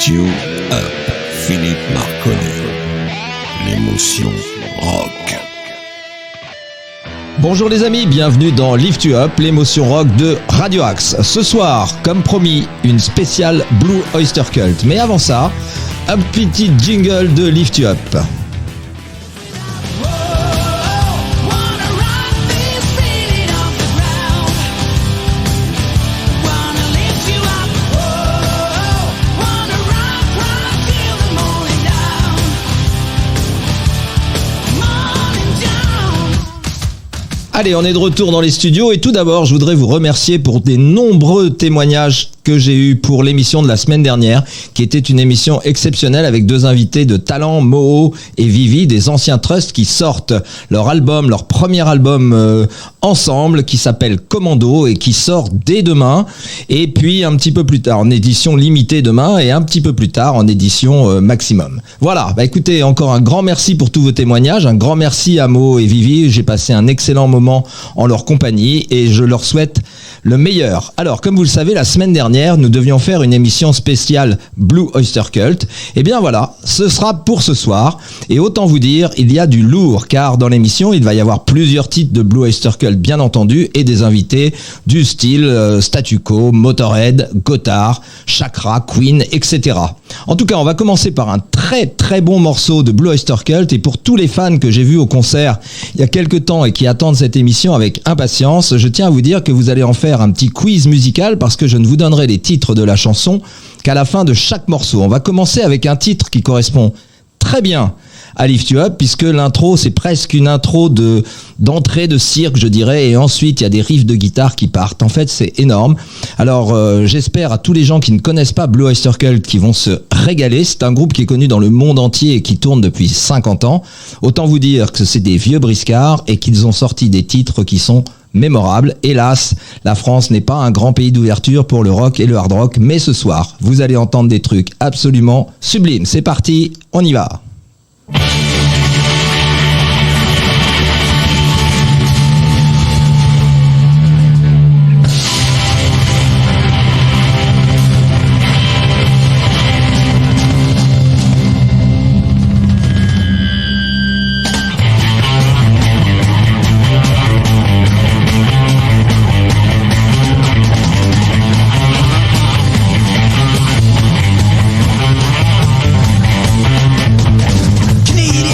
Lift You Up, Philippe Marconnet, l'émotion rock. Bonjour les amis, bienvenue dans Lift You Up, l'émotion rock de Radio Axe. Ce soir, comme promis, une spéciale Blue Oyster Cult. Mais avant ça, un petit jingle de Lift You Up. Allez, on est de retour dans les studios et tout d'abord, je voudrais vous remercier pour des nombreux témoignages que j'ai eu pour l'émission de la semaine dernière, qui était une émission exceptionnelle avec deux invités de talent, Moho et Vivi, des anciens Trust qui sortent leur premier album ensemble, qui s'appelle Commando et qui sort dès demain. Et puis un petit peu plus tard, en édition limitée demain et un petit peu plus tard en édition maximum. Voilà, écoutez, encore un grand merci pour tous vos témoignages, un grand merci à Moho et Vivi, j'ai passé un excellent moment en leur compagnie et je leur souhaite le meilleur. Alors, comme vous le savez, la semaine dernière, nous devions faire une émission spéciale Blue Oyster Cult. Et bien voilà, ce sera pour ce soir. Et autant vous dire, il y a du lourd, car dans l'émission, il va y avoir plusieurs titres de Blue Oyster Cult, bien entendu, et des invités du style Statu Quo, Motorhead, Gotthard, Chakra, Queen, etc. En tout cas, on va commencer par un très très bon morceau de Blue Oyster Cult. Et pour tous les fans que j'ai vus au concert il y a quelques temps et qui attendent cette émission avec impatience, je tiens à vous dire que vous allez en faire un petit quiz musical parce que je ne vous donnerai les titres de la chanson qu'à la fin de chaque morceau. On va commencer avec un titre qui correspond très bien à Lift You Up, puisque l'intro, c'est presque une intro d'entrée de cirque, je dirais, et ensuite il y a des riffs de guitare qui partent. En fait, c'est énorme. Alors, j'espère à tous les gens qui ne connaissent pas Blue Oyster Cult qui vont se régaler. C'est un groupe qui est connu dans le monde entier et qui tourne depuis 50 ans. Autant vous dire que c'est des vieux briscards et qu'ils ont sorti des titres qui sont mémorables. Hélas, la France n'est pas un grand pays d'ouverture pour le rock et le hard rock, mais ce soir, vous allez entendre des trucs absolument sublimes. C'est parti, on y va. Canadian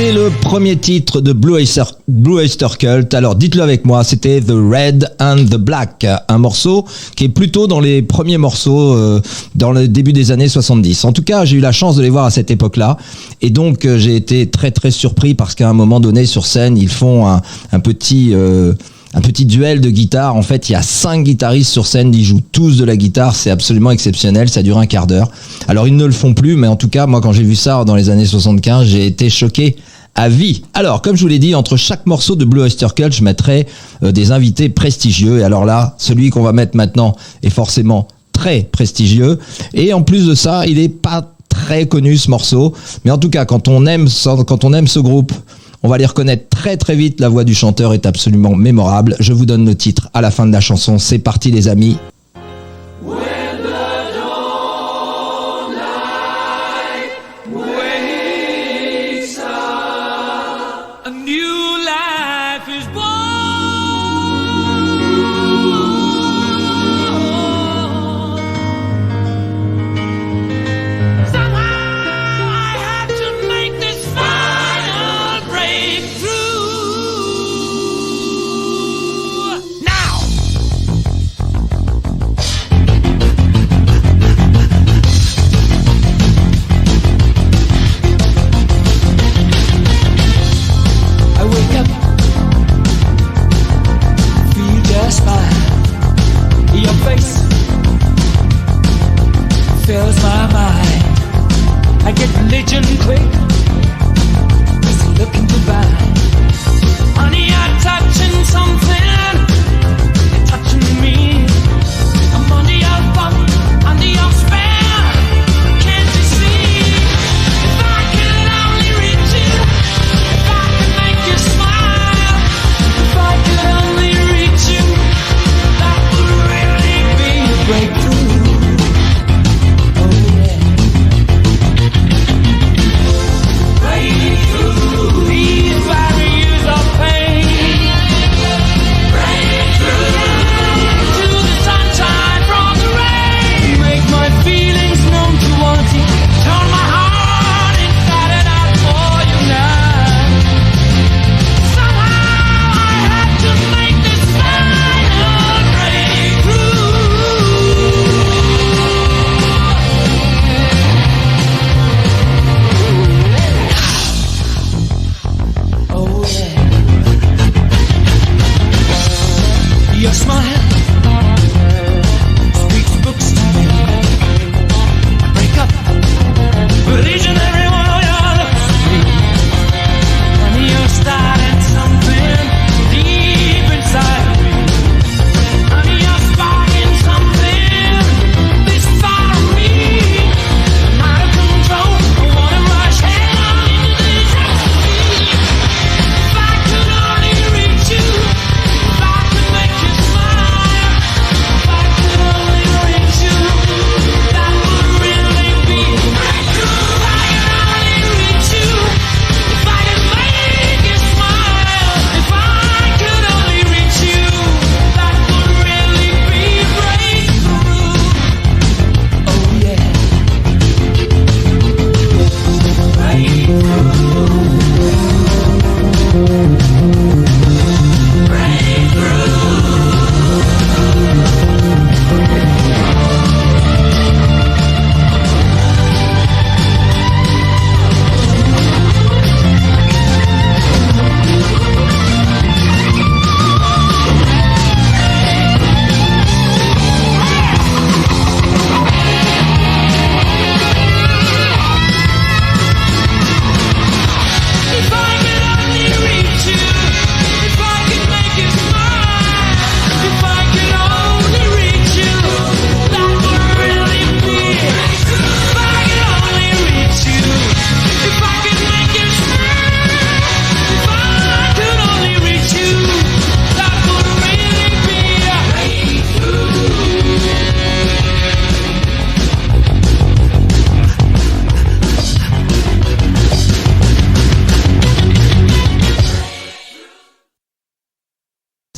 C'était le premier titre de Blue Oyster Cult. Alors dites-le avec moi, c'était The Red and the Black, un morceau qui est plutôt dans les premiers morceaux dans le début des années 70. En tout cas, j'ai eu la chance de les voir à cette époque-là et donc j'ai été très très surpris parce qu'à un moment donné sur scène, ils font un petit duel de guitare. En fait, il y a 5 guitaristes sur scène, ils jouent tous de la guitare, c'est absolument exceptionnel, ça dure un quart d'heure. Alors ils ne le font plus, mais en tout cas, moi quand j'ai vu ça dans les années 75, j'ai été choqué à vie. Alors, comme je vous l'ai dit, entre chaque morceau de Blue Oyster Cult, je mettrai des invités prestigieux. Et alors là, celui qu'on va mettre maintenant est forcément très prestigieux. Et en plus de ça, il est pas très connu ce morceau. Mais en tout cas, quand on aime ce groupe, on va les reconnaître très très vite. La voix du chanteur est absolument mémorable. Je vous donne le titre à la fin de la chanson. C'est parti les amis.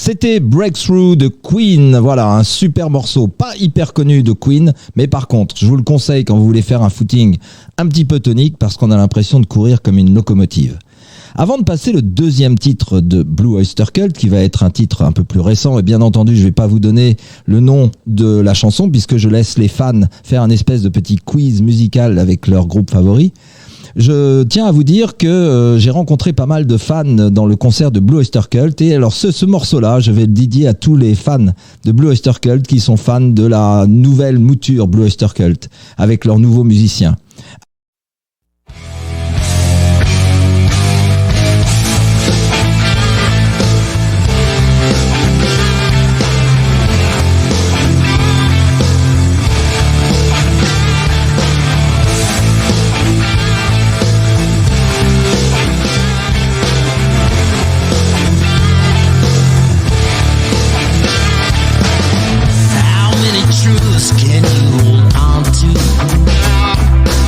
C'était Breakthrough de Queen, voilà un super morceau, pas hyper connu de Queen, mais par contre je vous le conseille quand vous voulez faire un footing un petit peu tonique parce qu'on a l'impression de courir comme une locomotive. Avant de passer le deuxième titre de Blue Oyster Cult, qui va être un titre un peu plus récent, et bien entendu, je vais pas vous donner le nom de la chanson, puisque je laisse les fans faire un espèce de petit quiz musical avec leur groupe favori. Je tiens à vous dire que j'ai rencontré pas mal de fans dans le concert de Blue Oyster Cult, et alors ce morceau-là, je vais le dédier à tous les fans de Blue Oyster Cult qui sont fans de la nouvelle mouture Blue Oyster Cult, avec leurs nouveaux musiciens. Can you hold on to?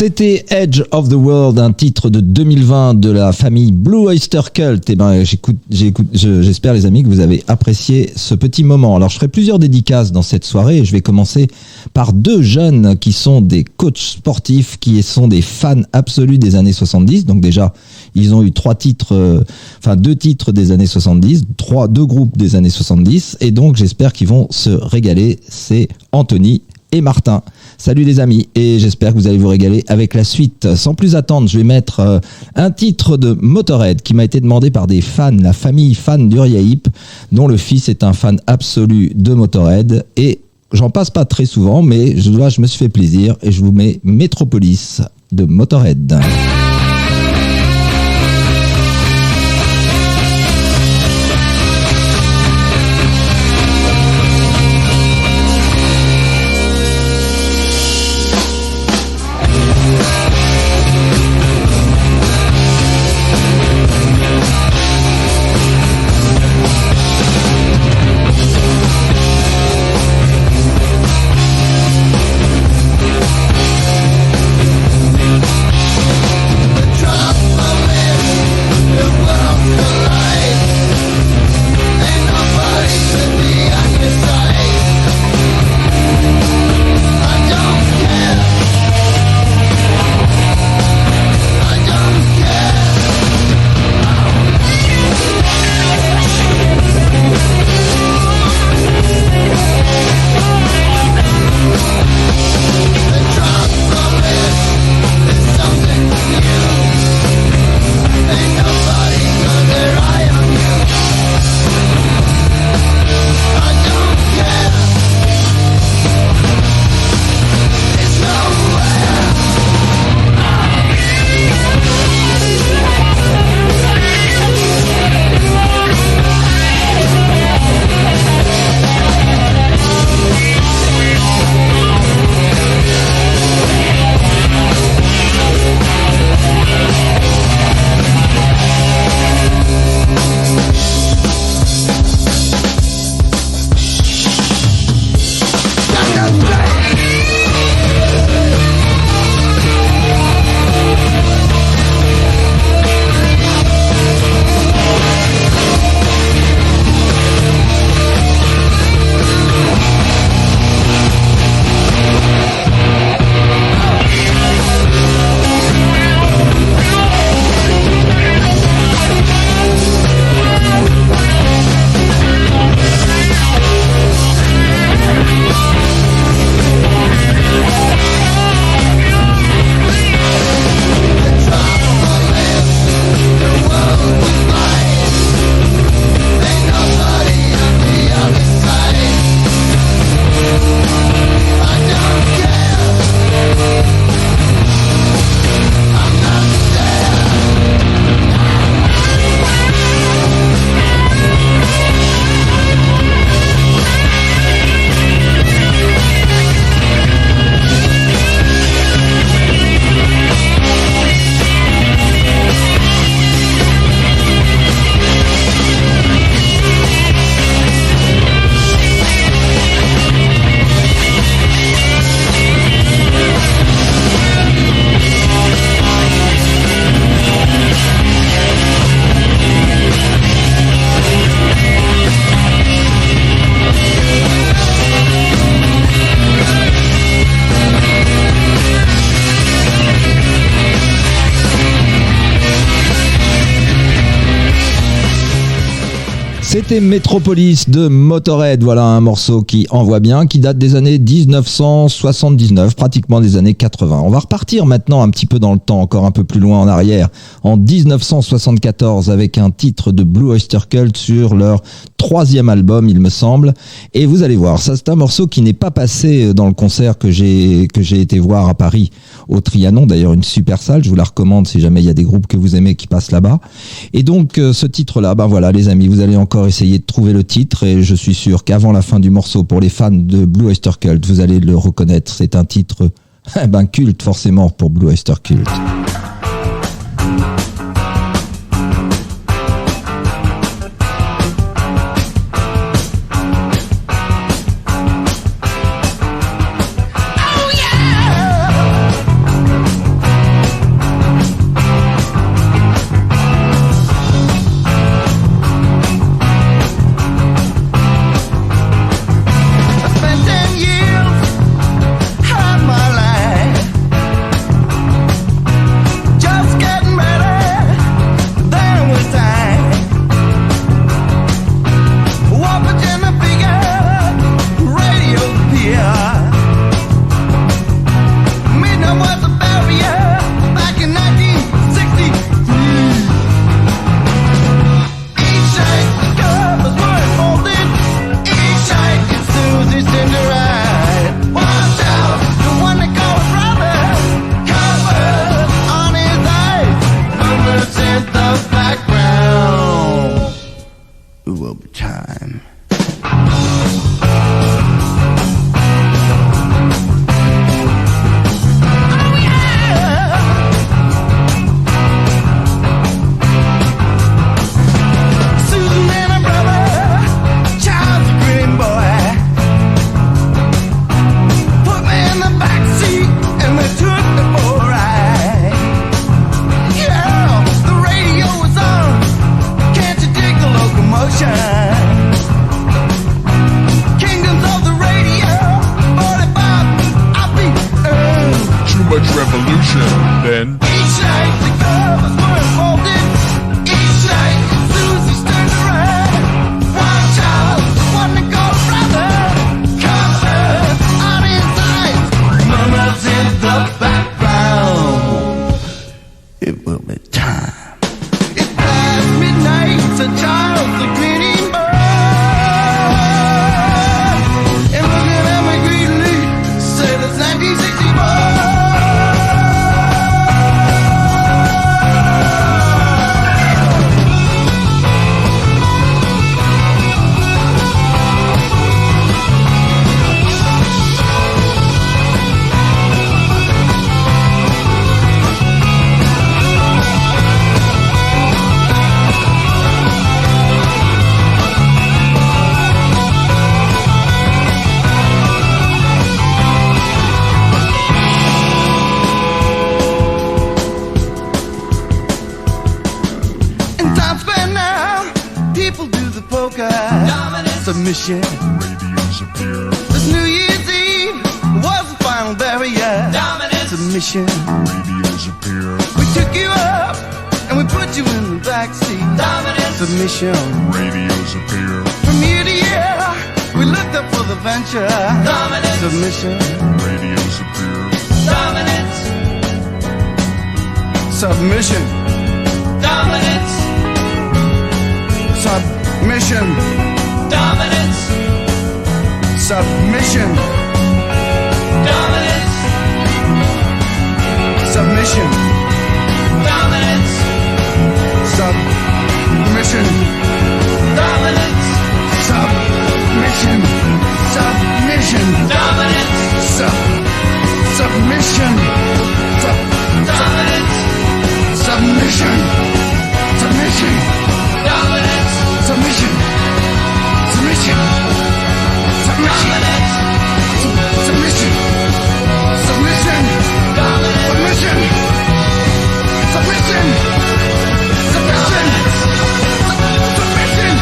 C'était Edge of the World, un titre de 2020 de la famille Blue Oyster Cult. Eh ben, j'espère les amis que vous avez apprécié ce petit moment. Alors je ferai plusieurs dédicaces dans cette soirée et je vais commencer par deux jeunes qui sont des coachs sportifs, qui sont des fans absolus des années 70. Donc déjà, ils ont eu deux titres des années 70, deux groupes des années 70. Et donc j'espère qu'ils vont se régaler. C'est Anthony et Martin. Salut les amis, et j'espère que vous allez vous régaler avec la suite. Sans plus attendre, je vais mettre un titre de Motörhead qui m'a été demandé par des fans, la famille fan d'Uriah Heep, dont le fils est un fan absolu de Motörhead, et j'en passe pas très souvent, mais je me suis fait plaisir, et je vous mets Metropolis de Motörhead. C'était Metropolis de Motörhead, voilà un morceau qui envoie bien, qui date des années 1979, pratiquement des années 80. On va repartir maintenant un petit peu dans le temps, encore un peu plus loin en arrière, en 1974 avec un titre de Blue Oyster Cult sur leur 3e album, il me semble. Et vous allez voir, ça c'est un morceau qui n'est pas passé dans le concert que j'ai été voir à Paris au Trianon, d'ailleurs une super salle, je vous la recommande si jamais il y a des groupes que vous aimez qui passent là-bas. Et donc ce titre-là, ben voilà les amis, vous allez encore essayer de trouver le titre et je suis sûr qu'avant la fin du morceau, pour les fans de Blue Oyster Cult, vous allez le reconnaître. C'est un titre culte forcément pour Blue Oyster Cult. mediocre. Dominance. Submission. Radios appear. This New Year's Eve was the final barrier. Dominance. Submission. Radios appear. We took you up and we put you in the backseat. Dominance. Submission. Radios appear. From year to year, we looked up for the venture. Dominance. Submission. Radios appear. Dominance. Submission. Dominance. Submission. Dominance. Submission. Dominance. Submission. Dominance. Submission. Dominance. Submission. Submission. Dominance. Submission. Dominance. Submission. Submission. Dominance. Submission. Submission. Submission. Submission. Submission. Dominance. Submission. Submission. Submission. Submission.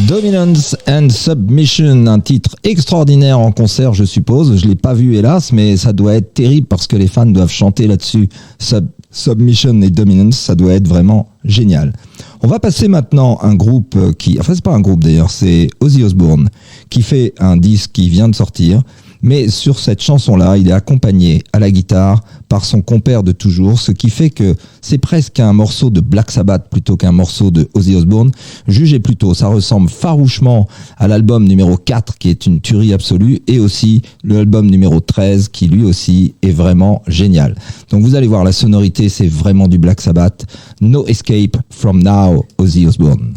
Dominance and Submission, un titre extraordinaire en concert, je suppose. Je l'ai pas vu, hélas, mais ça doit être terrible parce que les fans doivent chanter là-dessus. Submission et Dominance, ça doit être vraiment génial. On va passer maintenant un groupe qui... Enfin, c'est pas un groupe d'ailleurs, c'est Ozzy Osbourne qui fait un disque qui vient de sortir. Mais sur cette chanson-là, il est accompagné à la guitare par son compère de toujours, ce qui fait que c'est presque un morceau de Black Sabbath plutôt qu'un morceau de Ozzy Osbourne. Jugez plutôt, ça ressemble farouchement à l'album numéro 4 qui est une tuerie absolue et aussi l'album numéro 13 qui lui aussi est vraiment génial. Donc vous allez voir, la sonorité c'est vraiment du Black Sabbath. No Escape From Now, Ozzy Osbourne.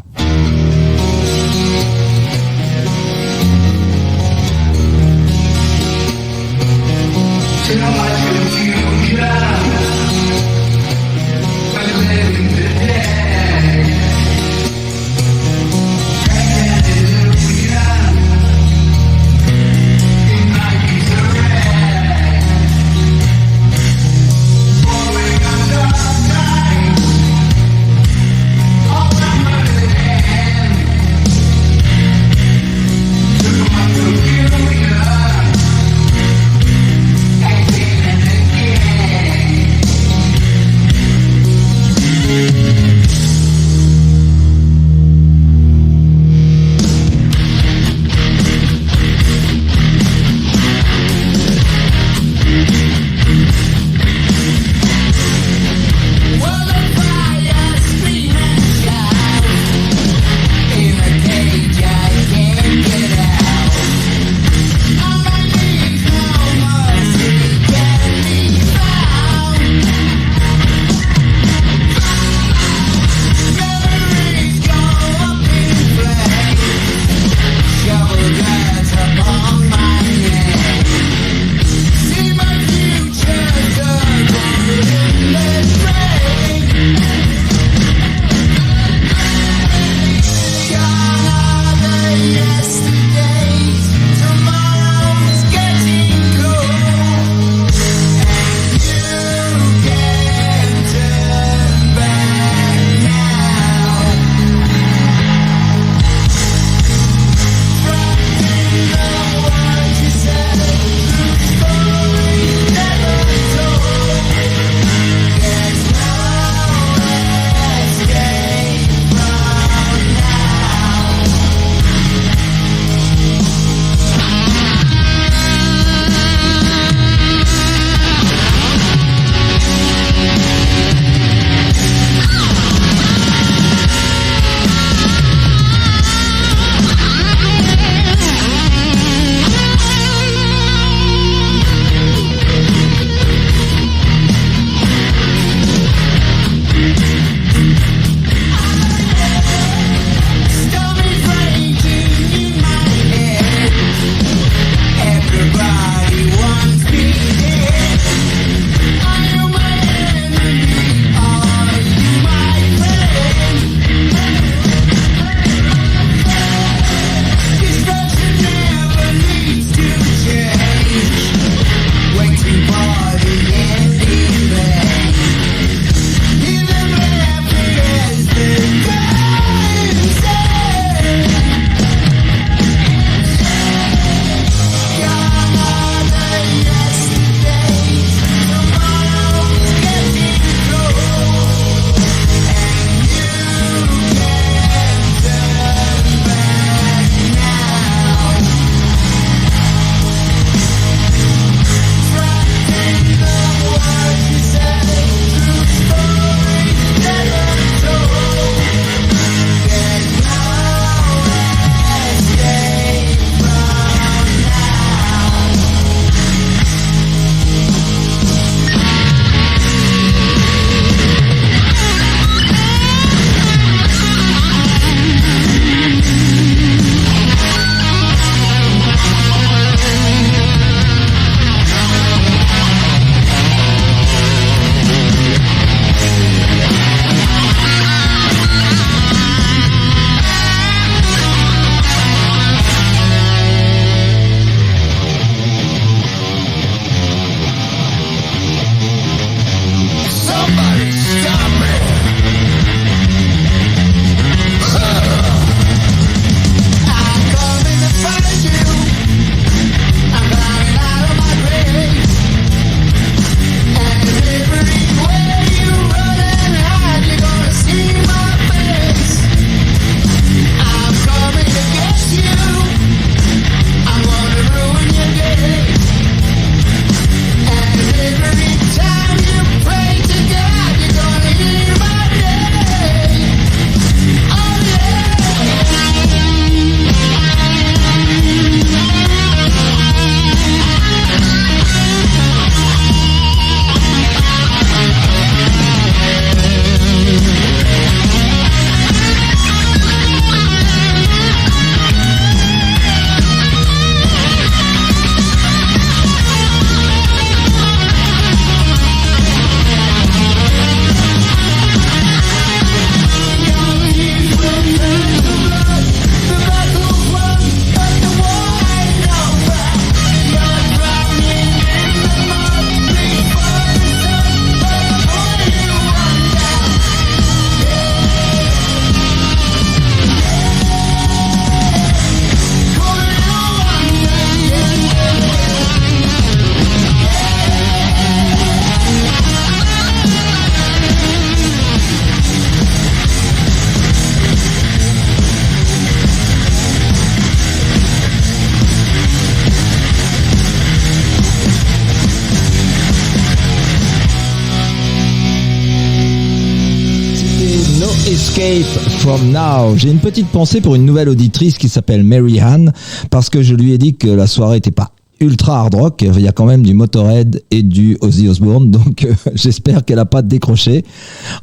Escape from Now. J'ai une petite pensée pour une nouvelle auditrice qui s'appelle Mary Ann, parce que je lui ai dit que la soirée était pas ultra hard rock, il y a quand même du Motorhead et du Ozzy Osbourne, donc j'espère qu'elle a pas décroché.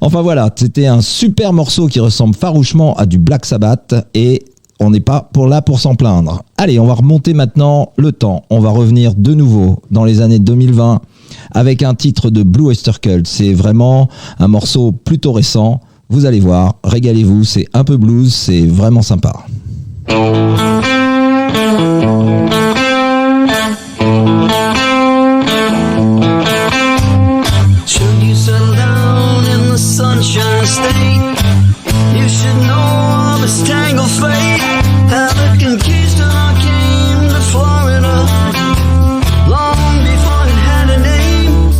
Enfin voilà, c'était un super morceau qui ressemble farouchement à du Black Sabbath et on n'est pas pour s'en plaindre. Allez, on va remonter maintenant le temps. On va revenir de nouveau dans les années 2020 avec un titre de Blue Oyster Cult. C'est vraiment un morceau plutôt récent. Vous allez voir, régalez-vous, c'est un peu blues, c'est vraiment sympa. Should you settle down in the sunshine state? You should know of its tangled fate. How the conquistador came to Florida long before it had a name.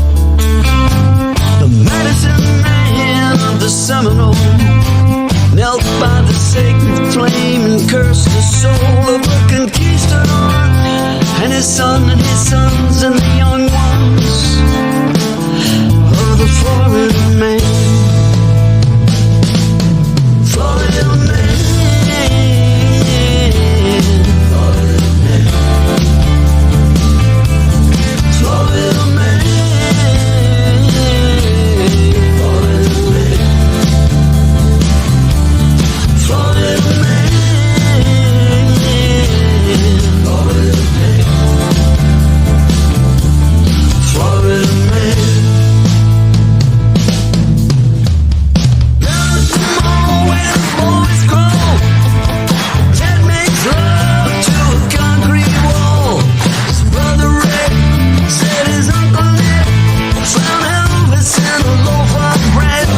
The medicine man of the Seminole knelt by the sacred flame and cursed the soul of the conquistador and his son and his sons and the young ones of the Florida man. Florida man. Florida man. Florida man. Florida man. Florida man. Florida man. Florida man. There's a mall where the boys crawl. Ted makes love to a concrete wall. His brother Rick said his uncle Nick found Elvis in a loaf of bread.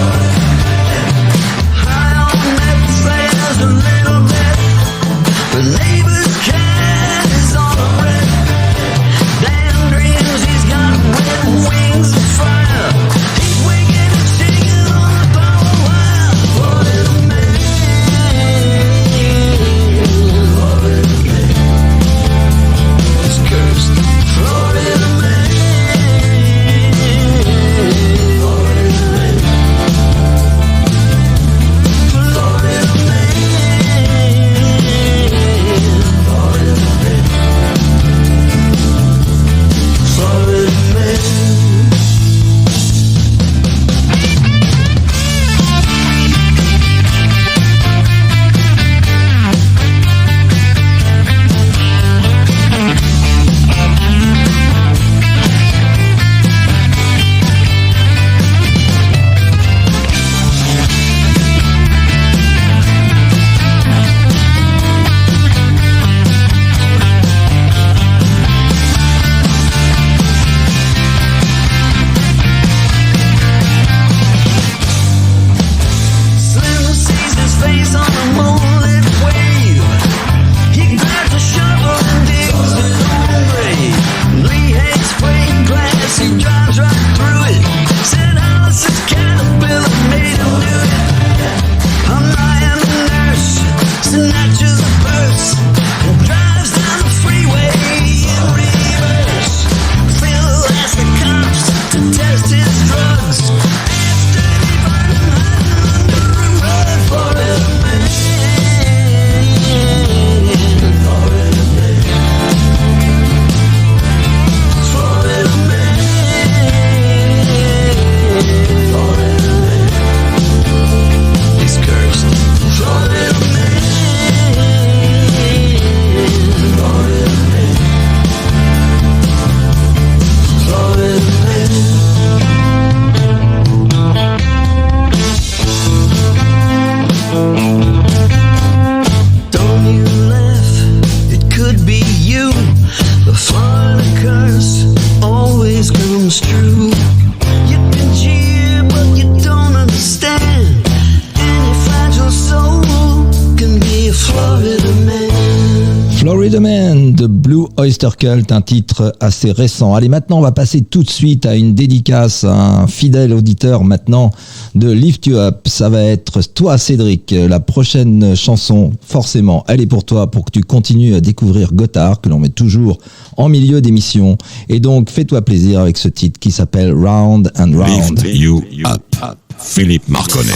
High on meth, flares a little bit. The neighbor's cat is on a red. Dan dreams he's got red wings of fire. He's winging and shaking on the power wire. Florida man. Florida man. He's cursed. Florida man. Florida man. Florida man. Florida man. Florida man. Slim sees his face on a moonlit wave. He grabs a shovel and digs his own grave. Lee hates breaking glass, he drives right through it. Said Alice's caterpillar made him do it. I'm lying the nurse, snatches a purse and drives down the freeway in reverse. Phil asked the cops to test his drugs. After they find him hiding under a rug. Florida man. Florida man. Florida man. Florida man. He's cursed. Florida man. Florida man. Florida man. Don't you laugh, it could be you. The Florida curse always comes true. You can cheer, but you don't understand. Any fragile soul can be a Florida man. Florida Man de Blue Oyster Cult, un titre assez récent. Allez, maintenant on va passer tout de suite à une dédicace à un fidèle auditeur maintenant de Lift You Up. Ça va être toi Cédric, la prochaine chanson forcément elle est pour toi, pour que tu continues à découvrir Gotthard, que l'on met toujours en milieu d'émission. Et donc fais-toi plaisir avec ce titre qui s'appelle Round and Round. Lift You Up. Philippe Marconnet.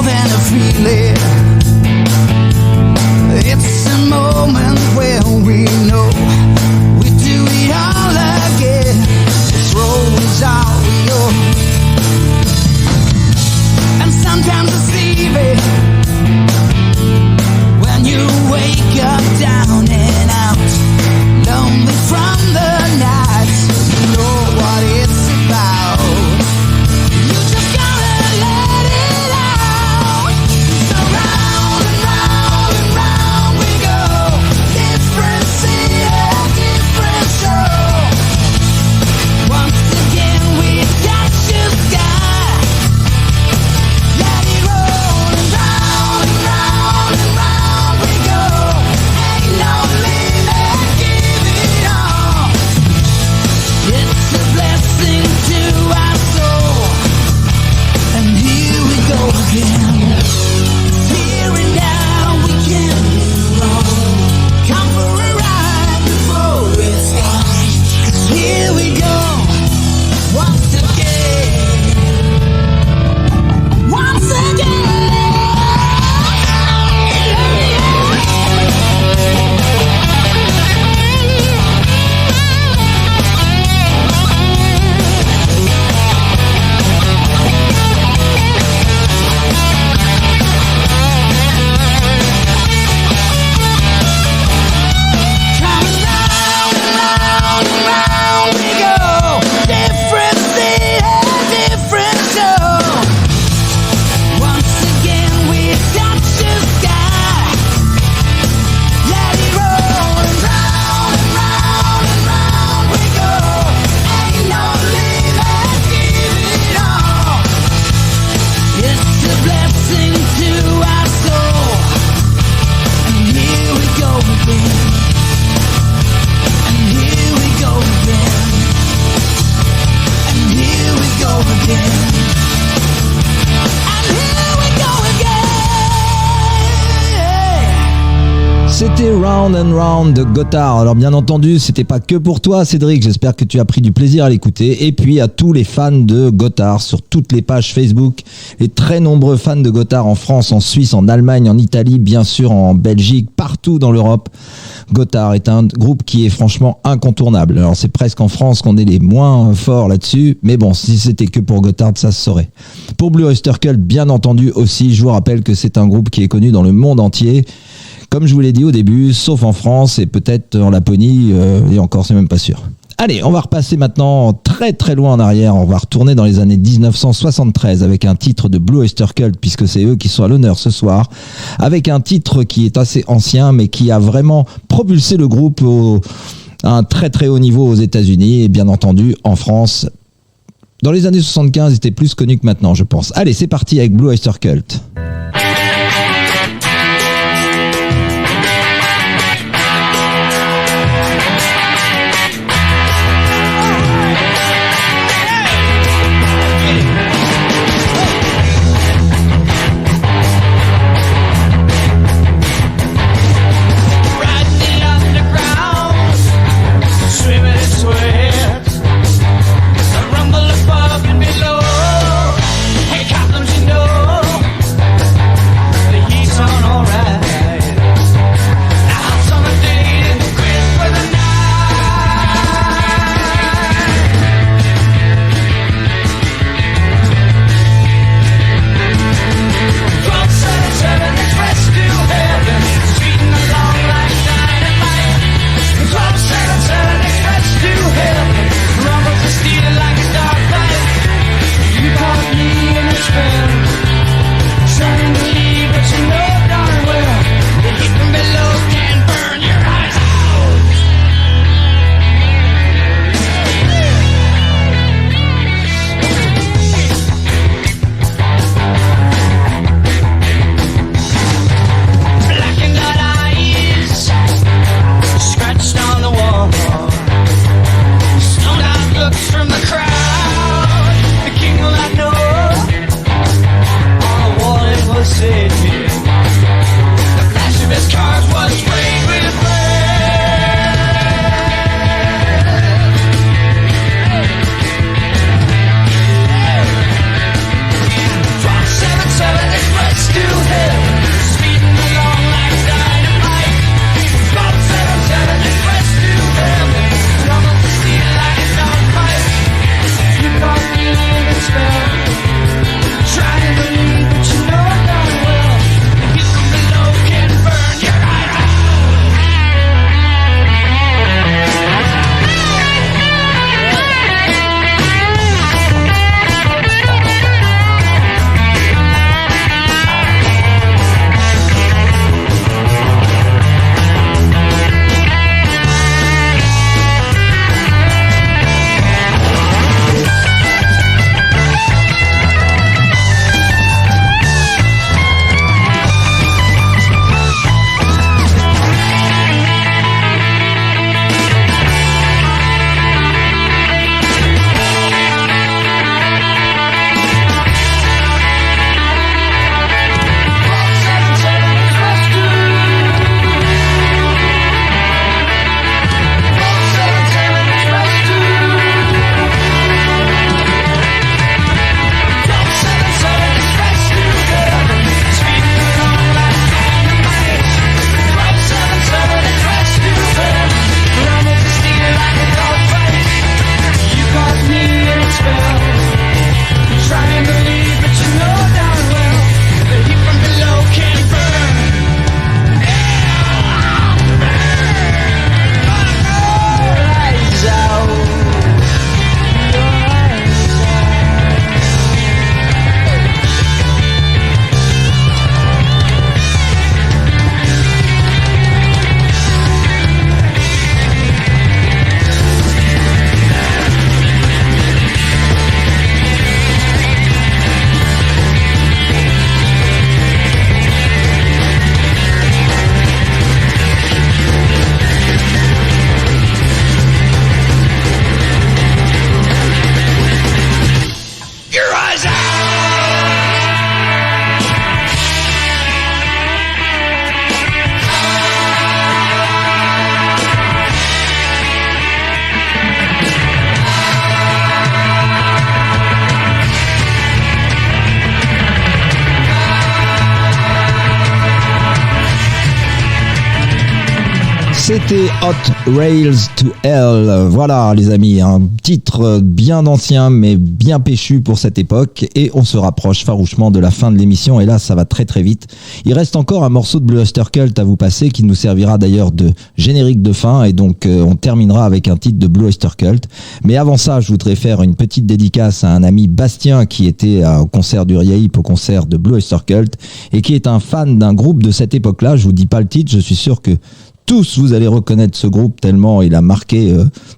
more than a feeling. It's a moment where we know we do it all again. This road is all we own. And sometimes it's easy when you wake up down and out, lonely from the night. You know what it's about. You just gotta let it out. So round and round and round we go. Different city, different show. Once again we touch the sky. Let it roll and round and round and round we go. Ain't no limit, give it all. It's a blessing to our soul. And here we go again. Here and now we can't be wrong. Come for a ride before it's gone. 'Cause here we go once again. Once again. Coming round and round and round we go. Different city, different show. Once again we touch the sky. Let it roll and round and round and round we go. Ain't no limit, give it all. It's a blessing to our soul. And here we go again. And here we go again. And here we go again. And here we go again. C'était Round and Round de Gotthard. Alors bien entendu, c'était pas que pour toi Cédric, j'espère que tu as pris du plaisir à l'écouter. Et puis à tous les fans de Gotthard sur toutes les pages Facebook, les très nombreux fans de Gotthard en France, en Suisse, en Allemagne, en Italie, bien sûr en Belgique, partout dans l'Europe. Gotthard est un groupe qui est franchement incontournable. Alors c'est presque en France qu'on est les moins forts là-dessus, mais bon, si c'était que pour Gotthard, ça se saurait. Pour Blue Oyster Cult, bien entendu aussi, je vous rappelle que c'est un groupe qui est connu dans le monde entier. Comme je vous l'ai dit au début, sauf en France et peut-être en Laponie, et encore c'est même pas sûr. Allez, on va repasser maintenant très très loin en arrière, on va retourner dans les années 1973 avec un titre de Blue Oyster Cult, puisque c'est eux qui sont à l'honneur ce soir, avec un titre qui est assez ancien mais qui a vraiment propulsé le groupe à un très très haut niveau aux États-Unis et bien entendu en France. Dans les années 75, ils étaient plus connus que maintenant, je pense. Allez, c'est parti avec Blue Oyster Cult. Riding the underground, swimming in sweat, the rumble above and below. Hey, Cobblers, you know C'était Hot Rails to Hell. Voilà les amis, un titre bien ancien mais bien péchu pour cette époque, et on se rapproche farouchement de la fin de l'émission, et là ça va très très vite. Il reste encore un morceau de Blue Oyster Cult à vous passer qui nous servira d'ailleurs de générique de fin, et donc on terminera avec un titre de Blue Oyster Cult. Mais avant ça, je voudrais faire une petite dédicace à un ami Bastien qui était au concert du Riaip, au concert de Blue Oyster Cult, et qui est un fan d'un groupe de cette époque-là. Je vous dis pas le titre, je suis sûr que tous vous allez reconnaître ce groupe tellement il a marqué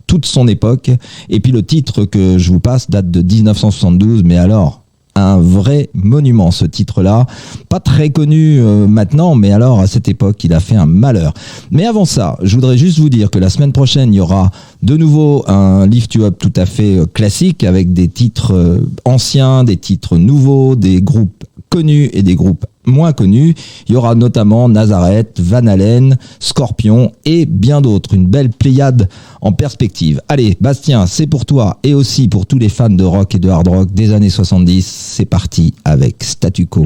toute son époque. Et puis le titre que je vous passe date de 1972, mais alors un vrai monument ce titre-là, pas très connu maintenant, mais alors à cette époque il a fait un malheur. Mais avant ça, je voudrais juste vous dire que la semaine prochaine il y aura de nouveau un Lift You Up tout à fait classique, avec des titres anciens, des titres nouveaux, des groupes connus et des groupes moins connus. Il y aura notamment Nazareth, Van Halen, Scorpion et bien d'autres. Une belle pléiade en perspective. Allez, Bastien, c'est pour toi et aussi pour tous les fans de rock et de hard rock des années 70. C'est parti avec Statu Quo.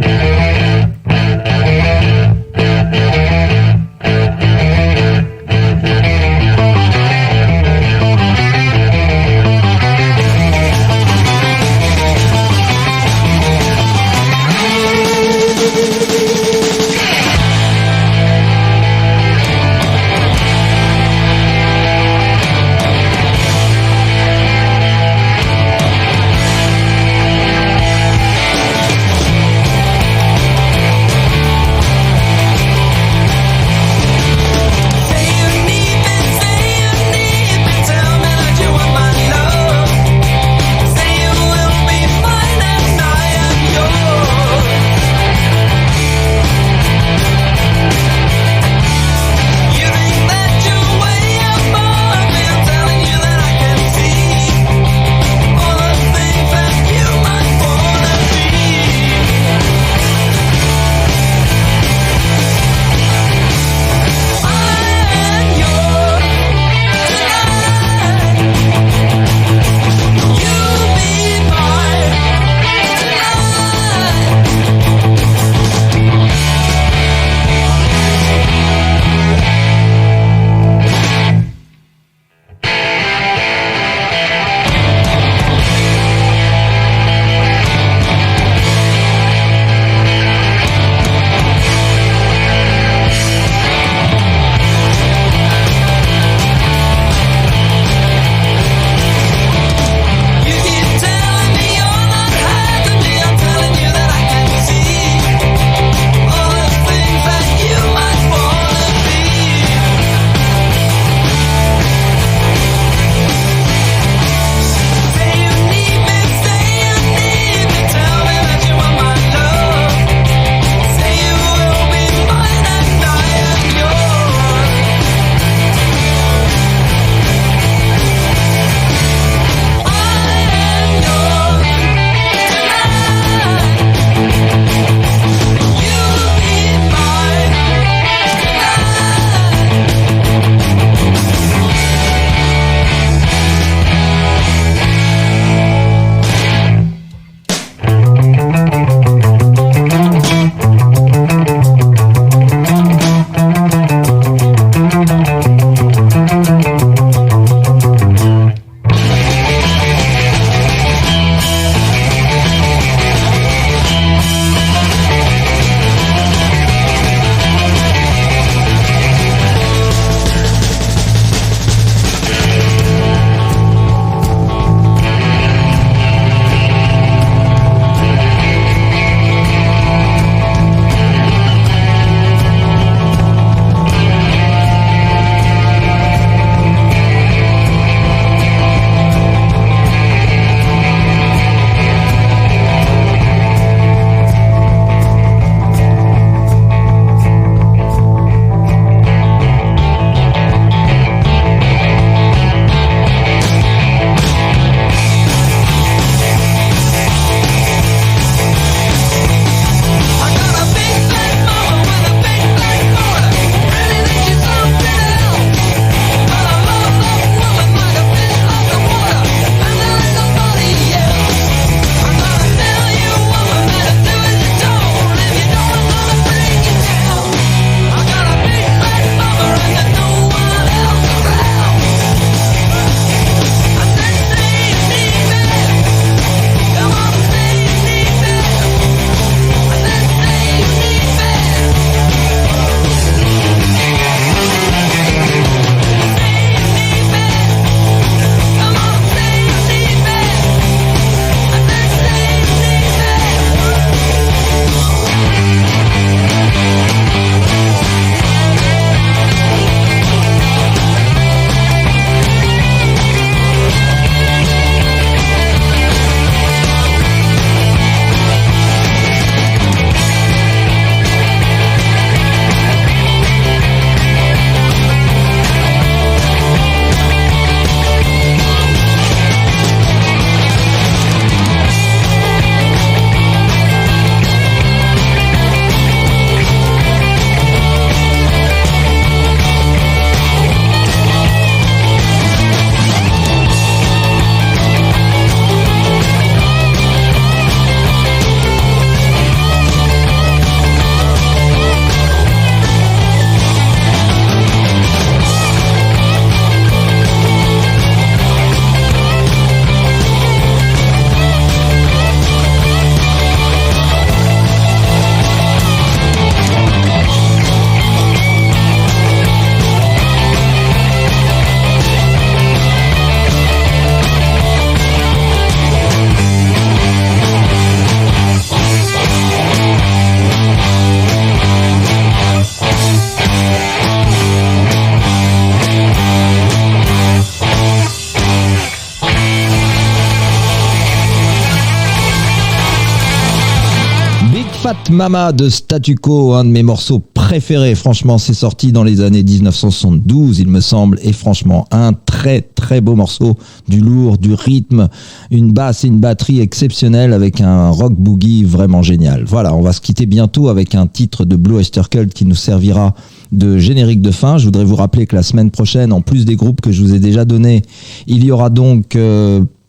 Sweet Mama de Statu Quo, un de mes morceaux préférés. Franchement, c'est sorti dans les années 1972, il me semble. Et franchement, un très très beau morceau. Du lourd, du rythme, une basse et une batterie exceptionnelle avec un rock boogie vraiment génial. Voilà, on va se quitter bientôt avec un titre de Blue Oyster Cult qui nous servira de générique de fin. Je voudrais vous rappeler que la semaine prochaine, en plus des groupes que je vous ai déjà donnés, il y aura donc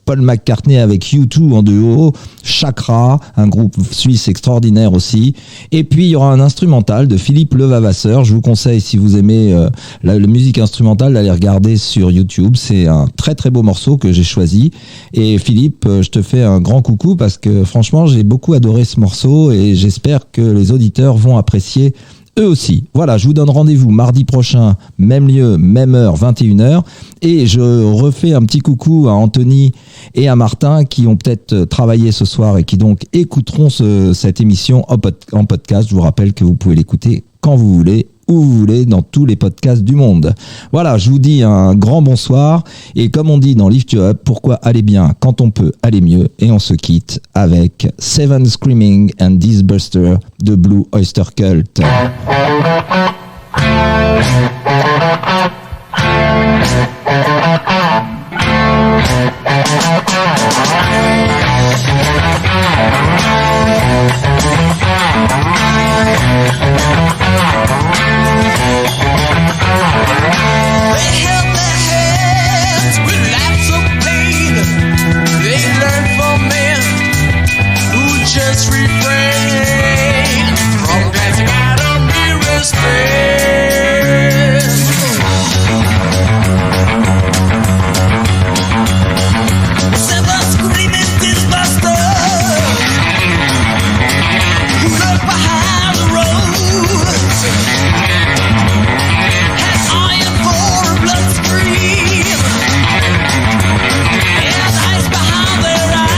Paul McCartney avec U2 en duo, Chakra, un groupe suisse extraordinaire aussi, et puis il y aura un instrumental de Philippe Levavasseur. Je vous conseille, si vous aimez la musique instrumentale, d'aller regarder sur YouTube. C'est un très très beau morceau que j'ai choisi, et Philippe, je te fais un grand coucou parce que franchement j'ai beaucoup adoré ce morceau et j'espère que les auditeurs vont apprécier eux aussi. Voilà, je vous donne rendez-vous mardi prochain, même lieu, même heure, 21h. Et je refais un petit coucou à Anthony et à Martin qui ont peut-être travaillé ce soir et qui donc écouteront cette émission en podcast. Je vous rappelle que vous pouvez l'écouter quand vous voulez, où vous voulez, dans tous les podcasts du monde. Voilà, je vous dis un grand bonsoir. Et comme on dit dans Lift You Up, pourquoi aller bien quand on peut aller mieux? Et on se quitte avec Seven Screaming and Disbuster de Blue Oyster Cult. Just refrain from dancing out of mirror space. Seven screaming disbuster who lurk behind the road has iron for a bloodstream and ice behind their eyes.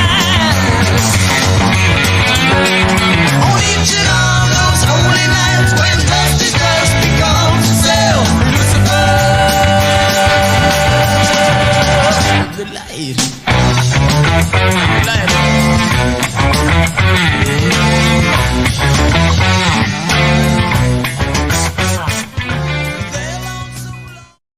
On each and all those holy nights when dusty dust becomes itself Lucifer, the light.